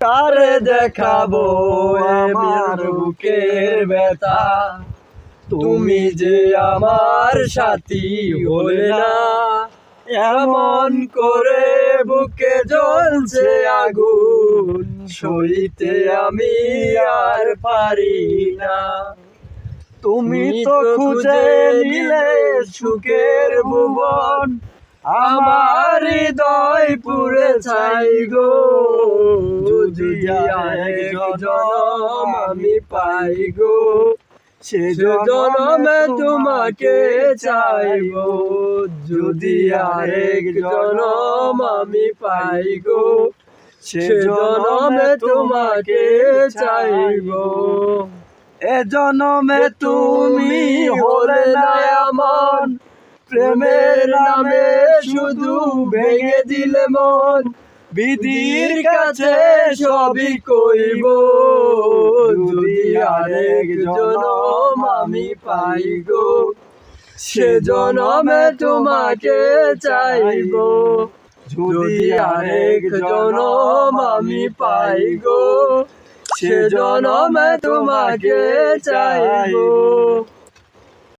কারে দেখাবো আমার বুকের ব্যথা, তুমি যে আমার সাথী হলে না। এমন করে বুকে জ্বলছে আগুন, সইতে আমি আর পারি না। তুমি তো খুঁজে নিলে সুখের ভুবন, আমার হৃদয় পুড়ে ছাই গো। যদি আরেক জনম আমি পাই গো, সে জনমে তোমাকে চাইবো। যদি আরেক জনম আমি পাই গো, সে জনমে তোমাকে চাইবো। এ জনমে তুমি হলে না এমন, প্রেমের নামে শুধু ভেঙে দিলে মন। বিধির কাছে সবই কইব, যদি আরেক জনম আমি পাই গো, সে জনমে তোমাকে চাইব। যদি আরেক জনম আমি পাই গো, সে জনমে তোমাকে চাইব।